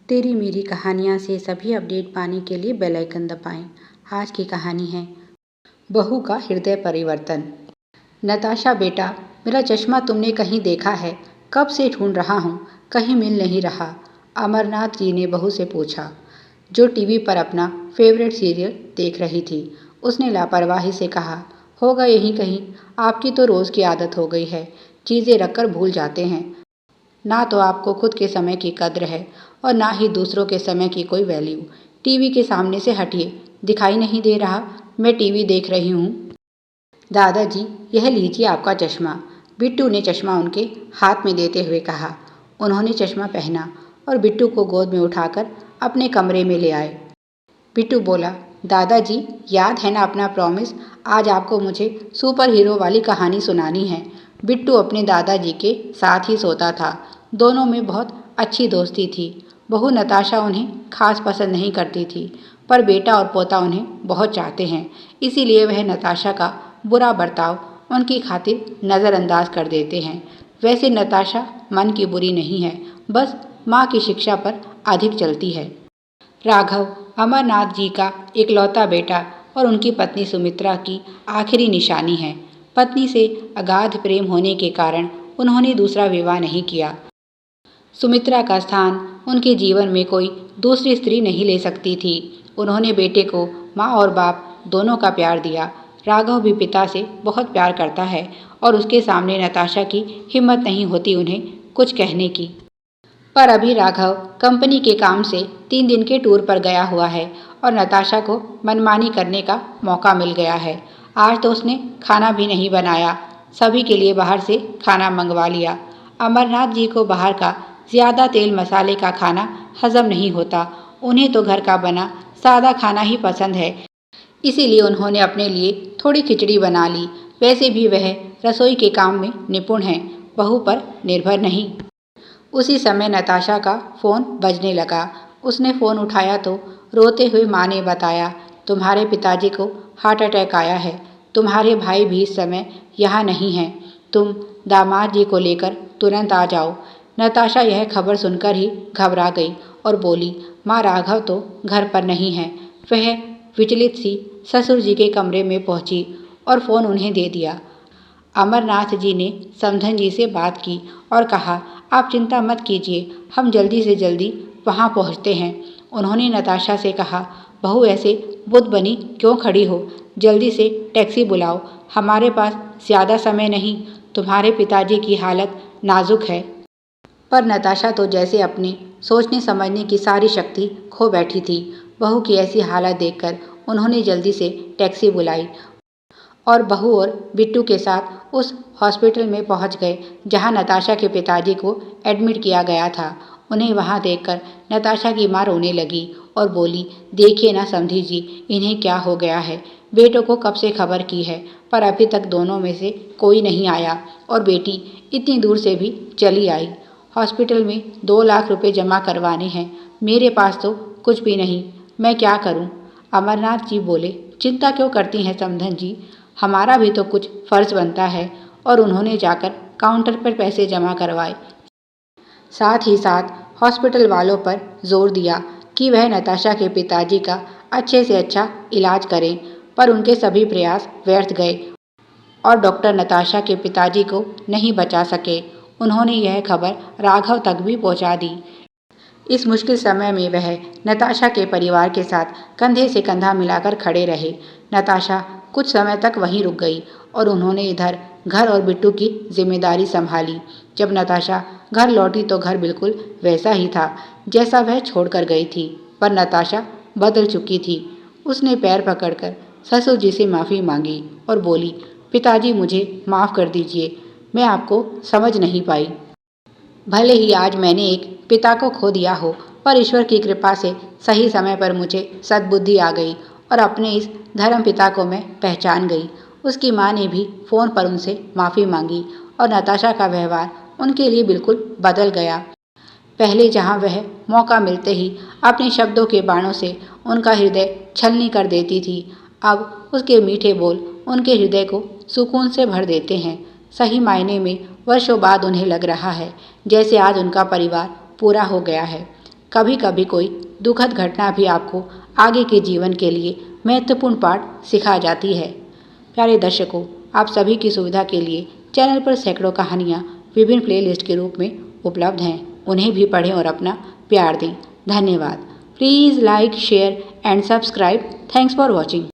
तेरी मेरी कहानियाँ से सभी अपडेट पाने के लिए बेल आइकन दबाएं। आज की कहानी है बहू का हृदय परिवर्तन। नताशा बेटा, मेरा चश्मा तुमने कहीं देखा है? कब से ढूंढ रहा हूँ, कहीं मिल नहीं रहा। अमरनाथ जी ने बहू से पूछा, जो टीवी पर अपना फेवरेट सीरियल देख रही थी। उसने लापरवाही से कहा, होगा यहीं कहीं। आपकी तो रोज़ की आदत हो गई है, चीज़ें रखकर भूल जाते हैं। ना तो आपको खुद के समय की कद्र है और ना ही दूसरों के समय की कोई वैल्यू। टीवी के सामने से हटिए, दिखाई नहीं दे रहा मैं टीवी देख रही हूँ? दादाजी, यह लीजिए आपका चश्मा। बिट्टू ने चश्मा उनके हाथ में देते हुए कहा। उन्होंने चश्मा पहना और बिट्टू को गोद में उठाकर अपने कमरे में ले आए। बिट्टू बोला, दादाजी याद है ना अपना प्रॉमिस? आज आपको मुझे सुपर हीरो वाली कहानी सुनानी है। बिट्टू अपने दादाजी के साथ ही सोता था। दोनों में बहुत अच्छी दोस्ती थी। बहू नताशा उन्हें खास पसंद नहीं करती थी, पर बेटा और पोता उन्हें बहुत चाहते हैं। इसीलिए वह नताशा का बुरा बर्ताव उनकी खातिर नज़रअंदाज कर देते हैं। वैसे नताशा मन की बुरी नहीं है, बस माँ की शिक्षा पर अधिक चलती है। राघव अमरनाथ जी का इकलौता बेटा और उनकी पत्नी सुमित्रा की आखिरी निशानी है। पत्नी से अगाध प्रेम होने के कारण उन्होंने दूसरा विवाह नहीं किया। सुमित्रा का स्थान उनके जीवन में कोई दूसरी स्त्री नहीं ले सकती थी। उन्होंने बेटे को माँ और बाप दोनों का प्यार दिया। राघव भी पिता से बहुत प्यार करता है और उसके सामने नताशा की हिम्मत नहीं होती उन्हें कुछ कहने की। पर अभी राघव कंपनी के काम से 3 दिन के टूर पर गया हुआ है और नताशा को मनमानी करने का मौका मिल गया है। आज तो उसने खाना भी नहीं बनाया, सभी के लिए बाहर से खाना मंगवा लिया। अमरनाथ जी को बाहर का ज़्यादा तेल मसाले का खाना हजम नहीं होता। उन्हें तो घर का बना सादा खाना ही पसंद है। इसीलिए उन्होंने अपने लिए थोड़ी खिचड़ी बना ली। वैसे भी वह रसोई के काम में निपुण हैं, बहू पर निर्भर नहीं। उसी समय नताशा का फ़ोन बजने लगा। उसने फ़ोन उठाया तो रोते हुए माँ ने बताया, तुम्हारे पिताजी को हार्ट अटैक आया है। तुम्हारे भाई भी इस समय यहाँ नहीं हैं। तुम दामाद जी को लेकर तुरंत आ जाओ। नताशा यह खबर सुनकर ही घबरा गई और बोली, माँ राघव तो घर पर नहीं है। वह विचलित सी ससुर जी के कमरे में पहुँची और फ़ोन उन्हें दे दिया। अमरनाथ जी ने समधन जी से बात की और कहा, आप चिंता मत कीजिए, हम जल्दी से जल्दी वहाँ पहुँचते हैं। उन्होंने नताशा से कहा, बहू ऐसे बुद्ध बनी क्यों खड़ी हो? जल्दी से टैक्सी बुलाओ, हमारे पास ज़्यादा समय नहीं। तुम्हारे पिताजी की हालत नाजुक है। पर नताशा तो जैसे अपनी सोचने समझने की सारी शक्ति खो बैठी थी। बहू की ऐसी हालत देखकर उन्होंने जल्दी से टैक्सी बुलाई और बहू और बिट्टू के साथ उस हॉस्पिटल में पहुंच गए जहां नताशा के पिताजी को एडमिट किया गया था। उन्हें वहां देखकर नताशा की मां रोने लगी और बोली, देखिए ना समधी जी, इन्हें क्या हो गया है। बेटों को कब से खबर की है, पर अभी तक दोनों में से कोई नहीं आया और बेटी इतनी दूर से भी चली आई। हॉस्पिटल में 2 लाख रुपए जमा करवाने हैं। मेरे पास तो कुछ भी नहीं, मैं क्या करूं? अमरनाथ जी बोले, चिंता क्यों करती हैं समधन जी, हमारा भी तो कुछ फ़र्ज बनता है। और उन्होंने जाकर काउंटर पर पैसे जमा करवाए। साथ ही साथ हॉस्पिटल वालों पर जोर दिया कि वह नताशा के पिताजी का अच्छे से अच्छा इलाज करें, पर उनके सभी प्रयास व्यर्थ गए और डॉक्टर नताशा के पिताजी को नहीं बचा सके। उन्होंने यह खबर राघव तक भी पहुंचा दी। इस मुश्किल समय में वह नताशा के परिवार के साथ कंधे से कंधा मिलाकर खड़े रहे। नताशा कुछ समय तक वहीं रुक गई और उन्होंने इधर घर और बिट्टू की जिम्मेदारी संभाली। जब नताशा घर लौटी तो घर बिल्कुल वैसा ही था जैसा वह छोड़कर गई थी, पर नताशा बदल चुकी थी। उसने पैर पकड़कर ससुर जी से माफ़ी मांगी और बोली, पिताजी मुझे माफ़ कर दीजिए, मैं आपको समझ नहीं पाई। भले ही आज मैंने एक पिता को खो दिया हो, पर ईश्वर की कृपा से सही समय पर मुझे सद्बुद्धि आ गई और अपने इस धर्म पिता को मैं पहचान गई। उसकी माँ ने भी फ़ोन पर उनसे माफ़ी मांगी और नताशा का व्यवहार उनके लिए बिल्कुल बदल गया। पहले जहाँ वह मौका मिलते ही अपने शब्दों के बाणों से उनका हृदय छलनी कर देती थी, अब उसके मीठे बोल उनके हृदय को सुकून से भर देते हैं। सही मायने में वर्षों बाद उन्हें लग रहा है जैसे आज उनका परिवार पूरा हो गया है। कभी कभी कोई दुखद घटना भी आपको आगे के जीवन के लिए महत्वपूर्ण पाठ सिखा जाती है। प्यारे दर्शकों, आप सभी की सुविधा के लिए चैनल पर सैकड़ों कहानियाँ विभिन्न प्लेलिस्ट के रूप में उपलब्ध हैं। उन्हें भी पढ़ें और अपना प्यार दें। धन्यवाद। Please like, share and subscribe. Thanks for watching.